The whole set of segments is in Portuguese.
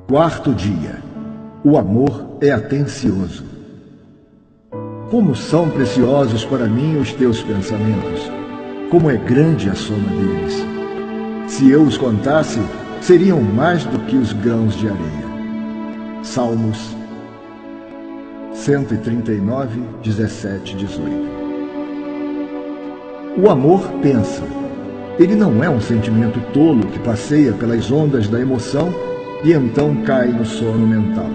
Quarto dia. O amor é atencioso. Como são preciosos para mim os teus pensamentos! Como é grande a soma deles! Se eu os contasse, seriam mais do que os grãos de areia. Salmos 139, 17, 18. O amor pensa. Ele não é um sentimento tolo que passeia pelas ondas da emoção e então cai no sono mental.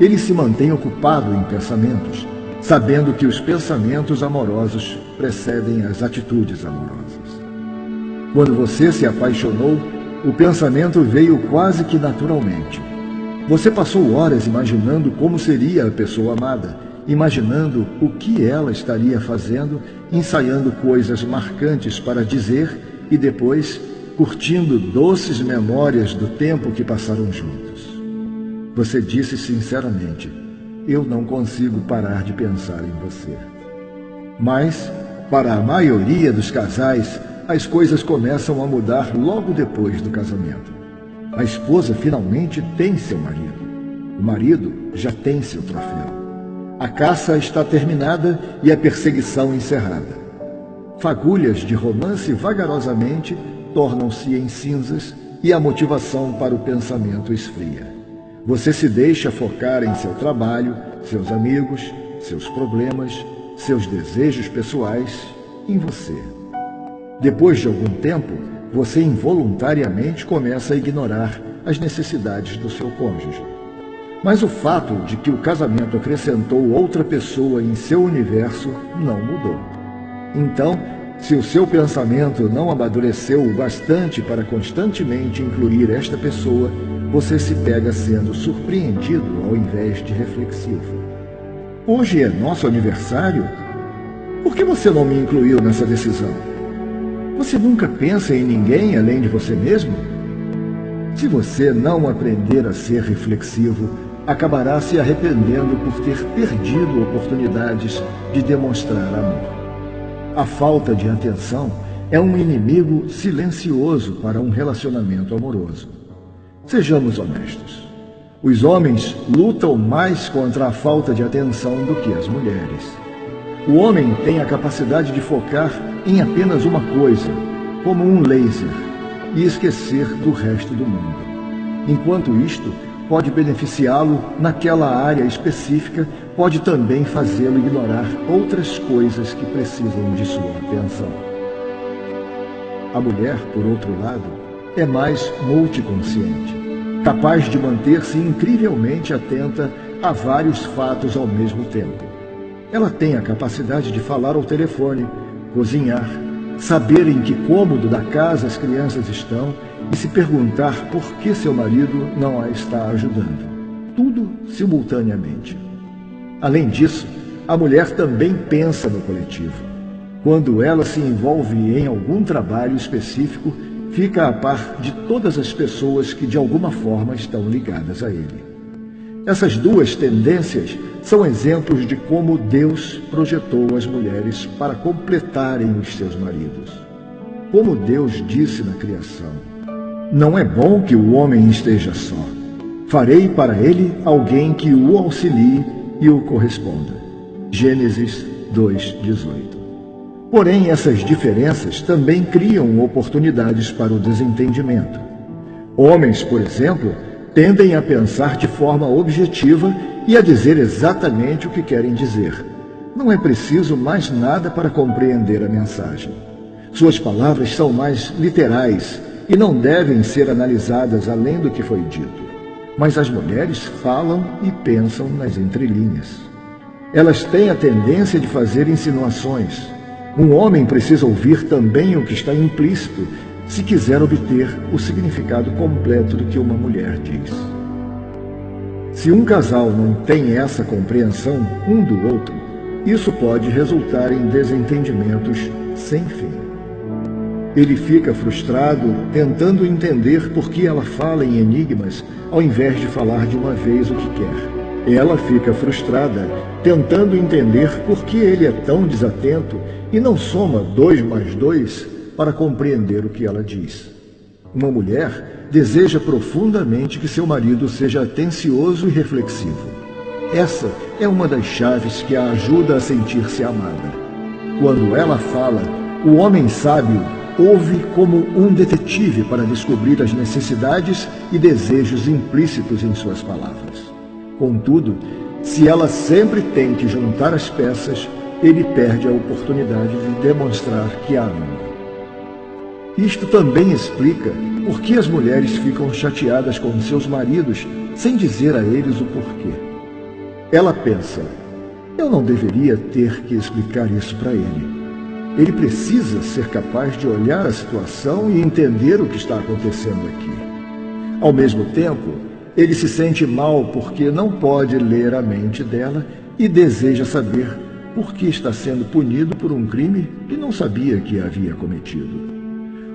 Ele se mantém ocupado em pensamentos, sabendo que os pensamentos amorosos precedem as atitudes amorosas. Quando você se apaixonou, o pensamento veio quase que naturalmente. Você passou horas imaginando como seria a pessoa amada, imaginando o que ela estaria fazendo, ensaiando coisas marcantes para dizer e depois curtindo doces memórias do tempo que passaram juntos. Você disse sinceramente: eu não consigo parar de pensar em você. Mas, para a maioria dos casais, as coisas começam a mudar logo depois do casamento. A esposa finalmente tem seu marido. O marido já tem seu troféu. A caça está terminada e a perseguição encerrada. Fagulhas de romance vagarosamente tornam-se em cinzas e a motivação para o pensamento esfria. Você se deixa focar em seu trabalho, seus amigos, seus problemas, seus desejos pessoais, em você. Depois de algum tempo, você involuntariamente começa a ignorar as necessidades do seu cônjuge. Mas o fato de que o casamento acrescentou outra pessoa em seu universo não mudou. Então, se o seu pensamento não amadureceu o bastante para constantemente incluir esta pessoa, você se pega sendo surpreendido ao invés de reflexivo. Hoje é nosso aniversário? Por que você não me incluiu nessa decisão? Você nunca pensa em ninguém além de você mesmo? Se você não aprender a ser reflexivo, acabará se arrependendo por ter perdido oportunidades de demonstrar amor. A falta de atenção é um inimigo silencioso para um relacionamento amoroso. Sejamos honestos. Os homens lutam mais contra a falta de atenção do que as mulheres. O homem tem a capacidade de focar em apenas uma coisa, como um laser, e esquecer do resto do mundo. Enquanto isto pode beneficiá-lo naquela área específica, pode também fazê-lo ignorar outras coisas que precisam de sua atenção. A mulher, por outro lado, é mais multiconsciente, capaz de manter-se incrivelmente atenta a vários fatos ao mesmo tempo. Ela tem a capacidade de falar ao telefone, cozinhar, saber em que cômodo da casa as crianças estão e se perguntar por que seu marido não a está ajudando. Tudo simultaneamente. Além disso, a mulher também pensa no coletivo. Quando ela se envolve em algum trabalho específico, fica a par de todas as pessoas que de alguma forma estão ligadas a ele. Essas duas tendências são exemplos de como Deus projetou as mulheres para completarem os seus maridos. Como Deus disse na criação: não é bom que o homem esteja só. Farei para ele alguém que o auxilie e o corresponda. Gênesis 2:18. Porém, essas diferenças também criam oportunidades para o desentendimento. Homens, por exemplo, tendem a pensar de forma objetiva e a dizer exatamente o que querem dizer. Não é preciso mais nada para compreender a mensagem. Suas palavras são mais literais e não devem ser analisadas além do que foi dito. Mas as mulheres falam e pensam nas entrelinhas. Elas têm a tendência de fazer insinuações. Um homem precisa ouvir também o que está implícito se quiser obter o significado completo do que uma mulher diz. Se um casal não tem essa compreensão um do outro, isso pode resultar em desentendimentos sem fim. Ele fica frustrado tentando entender por que ela fala em enigmas ao invés de falar de uma vez o que quer. Ela fica frustrada tentando entender por que ele é tão desatento e não soma 2 mais 2 para compreender o que ela diz. Uma mulher deseja profundamente que seu marido seja atencioso e reflexivo. Essa é uma das chaves que a ajuda a sentir-se amada. Quando ela fala, o homem sábio ouve como um detetive para descobrir as necessidades e desejos implícitos em suas palavras. Contudo, se ela sempre tem que juntar as peças, ele perde a oportunidade de demonstrar que a ama. Isto também explica por que as mulheres ficam chateadas com seus maridos sem dizer a eles o porquê. Ela pensa: eu não deveria ter que explicar isso para ele. Ele precisa ser capaz de olhar a situação e entender o que está acontecendo aqui. Ao mesmo tempo, ele se sente mal porque não pode ler a mente dela e deseja saber por que está sendo punido por um crime que não sabia que havia cometido.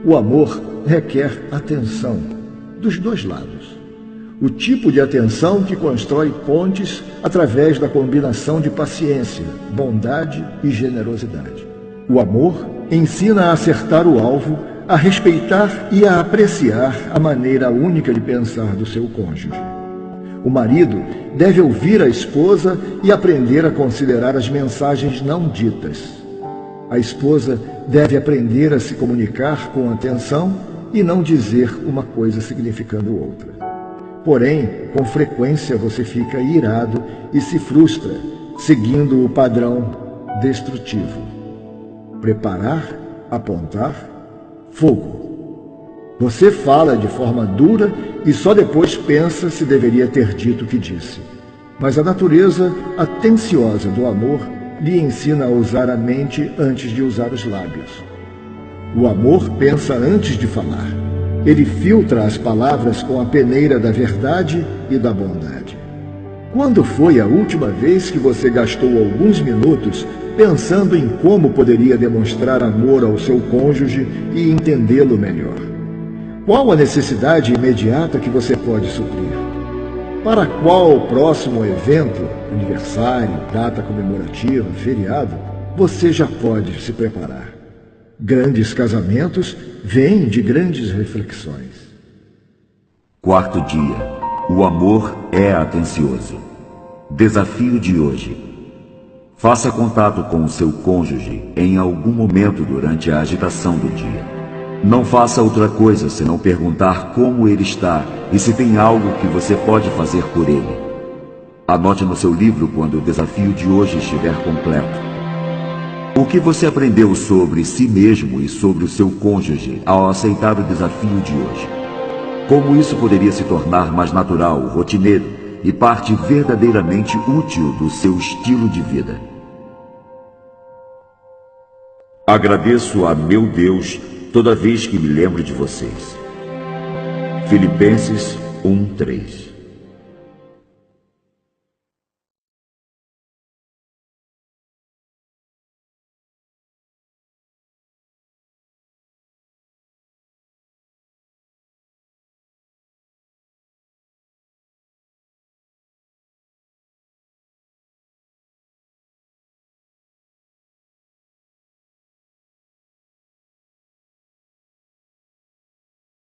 O amor requer atenção dos dois lados. O tipo de atenção que constrói pontes através da combinação de paciência, bondade e generosidade. O amor ensina a acertar o alvo, a respeitar e a apreciar a maneira única de pensar do seu cônjuge. O marido deve ouvir a esposa e aprender a considerar as mensagens não ditas. A esposa deve aprender a se comunicar com atenção e não dizer uma coisa significando outra. Porém, com frequência você fica irado e se frustra, seguindo o padrão destrutivo. Preparar, apontar, fogo. Você fala de forma dura e só depois pensa se deveria ter dito o que disse. Mas a natureza atenciosa do amor lhe ensina a usar a mente antes de usar os lábios. O amor pensa antes de falar. Ele filtra as palavras com a peneira da verdade e da bondade. Quando foi a última vez que você gastou alguns minutos pensando em como poderia demonstrar amor ao seu cônjuge e entendê-lo melhor? Qual a necessidade imediata que você pode suprir? Para qual próximo evento, aniversário, data comemorativa, feriado, você já pode se preparar? Grandes casamentos vêm de grandes reflexões. Quarto dia. O amor é atencioso. Desafio de hoje. Faça contato com o seu cônjuge em algum momento durante a agitação do dia. Não faça outra coisa senão perguntar como ele está e se tem algo que você pode fazer por ele. Anote no seu livro quando o desafio de hoje estiver completo. O que você aprendeu sobre si mesmo e sobre o seu cônjuge ao aceitar o desafio de hoje? Como isso poderia se tornar mais natural, rotineiro e parte verdadeiramente útil do seu estilo de vida? Agradeço a meu Deus toda vez que me lembro de vocês. Filipenses 1:3